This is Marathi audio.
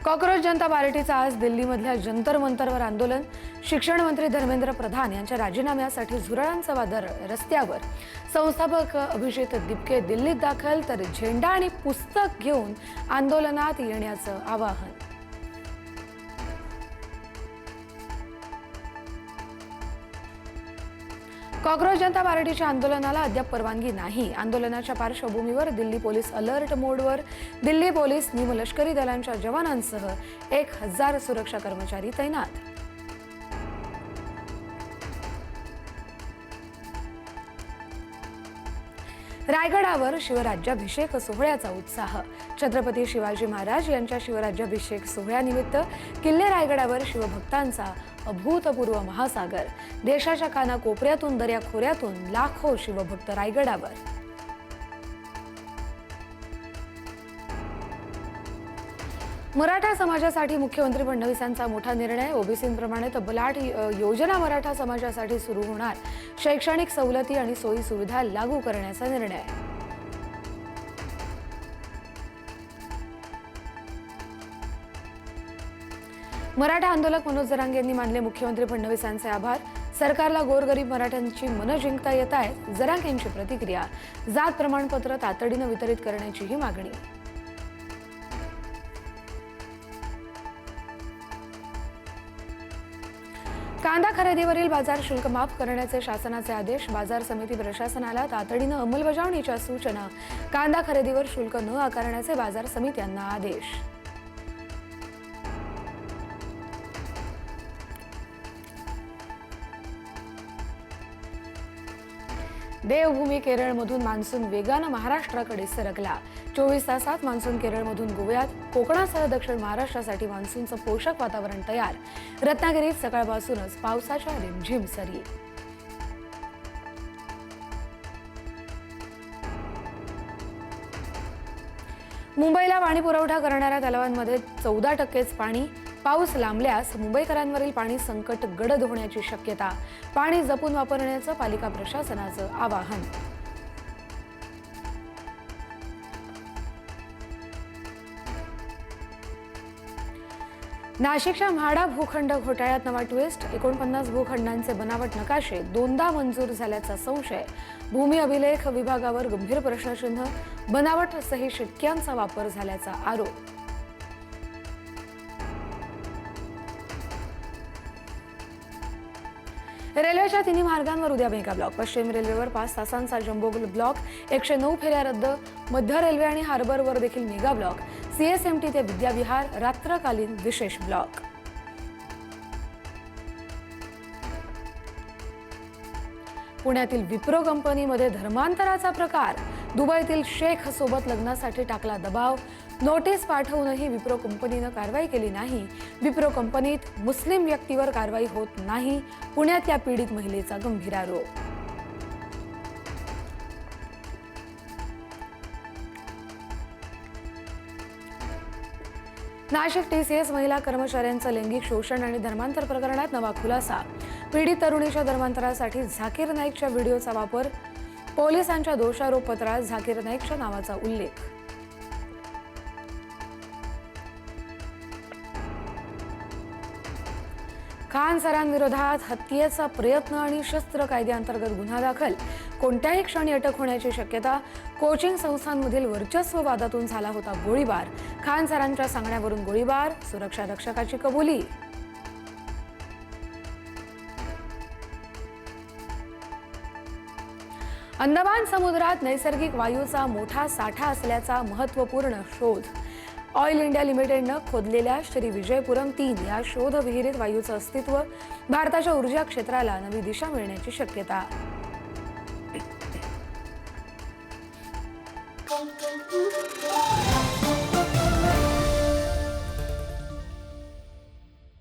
कॉकरोच जनता पार्टीचं आज दिल्लीमधल्या जंतर मंतरवर आंदोलन। शिक्षण मंत्री धर्मेंद्र प्रधान यांच्या राजीनाम्यासाठी झुरळांचा वादळ रस्त्यावर। संस्थापक अभिजित दिपके दिल्लीत दाखल, तर झेंडा आणि पुस्तक घेऊन आंदोलनात येण्याचं आवाहन। कॉकरोच जनता पार्टीच्या आंदोलनाला अद्याप परवानगी नाही। आंदोलनाच्या पार्श्वभूमीवर दिल्ली पोलीस अलर्ट मोडवर। दिल्ली पोलीस निमलष्करी दलांच्या जवानांसह 1000 सुरक्षा कर्मचारी तैनात। रायगडावर शिवराज्याभिषेक सोहळ्याचा उत्साह। छत्रपती शिवाजी महाराज यांच्या शिवराज्याभिषेक सोहळ्यानिमित्त किल्ले रायगडावर शिवभक्तांचा अभूतपूर्व महासागर। देशाच्या कानाकोपऱ्यातून दऱ्याखोऱ्यातून लाखो शिवभक्त रायगडावर। मराठा समाजासाठी मुख्यमंत्री फडणवीसांचा मोठा निर्णय। ओबीसींप्रमाणे तब्बल 8 योजना मराठा समाजासाठी सुरू होणार। शैक्षणिक सवलती आणि सोयी सुविधा लागू करण्याचा निर्णय। मराठा आंदोलक मनोज जरांगे यांनी मानले मुख्यमंत्री फडणवीसांचे आभार। सरकारला गोरगरीब मराठ्यांची मनं जिंकता येत आहेत। जरांगेंची प्रतिक्रिया। जात प्रमाणपत्र तातडीने वितरित करण्याचीही मागणी। कांदा खरेदीवरील बाजार शुल्क माफ करण्याचे शासनाचे आदेश। बाजार समिती प्रशासनाला तातडीने अंमलबजावणीच्या सूचना। कांदा खरेदीवर शुल्क न आकारण्याचे बाजार समित्यांना आदेश। देवभूमी केरळमधून मान्सून वेगाने महाराष्ट्राकडे सरकला। 24 तासात मान्सून केरळमधून गोव्यात, कोकणासह दक्षिण महाराष्ट्रासाठी मान्सूनचं पोषक वातावरण तयार। रत्नागिरीत सकाळपासूनच पावसाच्या रिमझिम सरी। मुंबईला पाणी पुरवठा करणाऱ्या तलावांमध्ये 14%च पाणी। पाऊस लांबल्यास मुंबईकरांवरील पाणी संकट गडद होण्याची शक्यता। पाणी जपून वापरण्याचं पालिका प्रशासनाचं आवाहन। नाशिकच्या म्हाडा भूखंड घोटाळ्यात नवा ट्विस्ट। 49 भूखंडांचे बनावट नकाशे दोनदा मंजूर झाल्याचा संशय। भूमी अभिलेख विभागावर गंभीर प्रश्नचिन्ह। बनावट सही शिक्क्यांचा वापर झाल्याचा आरोप। रेल्वेच्या तिन्ही मार्गांवर उद्या मेगा ब्लॉक। पश्चिम रेल्वेवर 5 तासांचा जम्बो ब्लॉक। 109 फेऱ्या रद्द। मध्य रेल्वे आणि हार्बरवर देखील मेगा ब्लॉक। सीएसएमटी ते विद्याविहार रात्रकालीन विशेष ब्लॉक। पुण्यातील विप्रो कंपनीमध्ये धर्मांतराचा प्रकार। दुबईतील शेख सोबत लग्नासाठी टाकला दबाव। नोटीस पाठवूनही विप्रो कंपनीने कारवाई केली नाही। विप्रो कंपनीत मुस्लिम व्यक्तीवर कारवाई होत नाही। पुण्यातल्या पीडित महिलेचा गंभीर आरोप। नाशिक टीसीएस महिला कर्मचाऱ्यांचं लैंगिक शोषण आणि धर्मांतर प्रकरणात नवा खुलासा। पीडित तरुणीच्या धर्मांतरासाठी झाकीर नाईकच्या व्हिडिओचा वापर। पोलिसांच्या दोषारोप पत्रात झाकीर नाईकच्या नावाचा उल्लेख। खान सरांविरोधात हत्येचा प्रयत्न आणि शस्त्र कायद्याअंतर्गत गुन्हा दाखल। कोणत्याही क्षणी अटक होण्याची शक्यता। कोचिंग संस्थांमधील वर्चस्व वादातून झाला होता गोळीबार। खान सरांच्या सांगण्यावरून गोळीबार। सुरक्षा रक्षकाची कबुली। अंदमान समुद्रात नैसर्गिक वायूचा मोठा साठा असल्याचा महत्त्वपूर्ण शोध। ऑइल इंडिया लिमिटेडनं खोदलेल्या श्री विजयपुरम 3 या शोध विहिरीत वायूचं अस्तित्व। भारताच्या ऊर्जा क्षेत्राला नवी दिशा मिळण्याची शक्यता।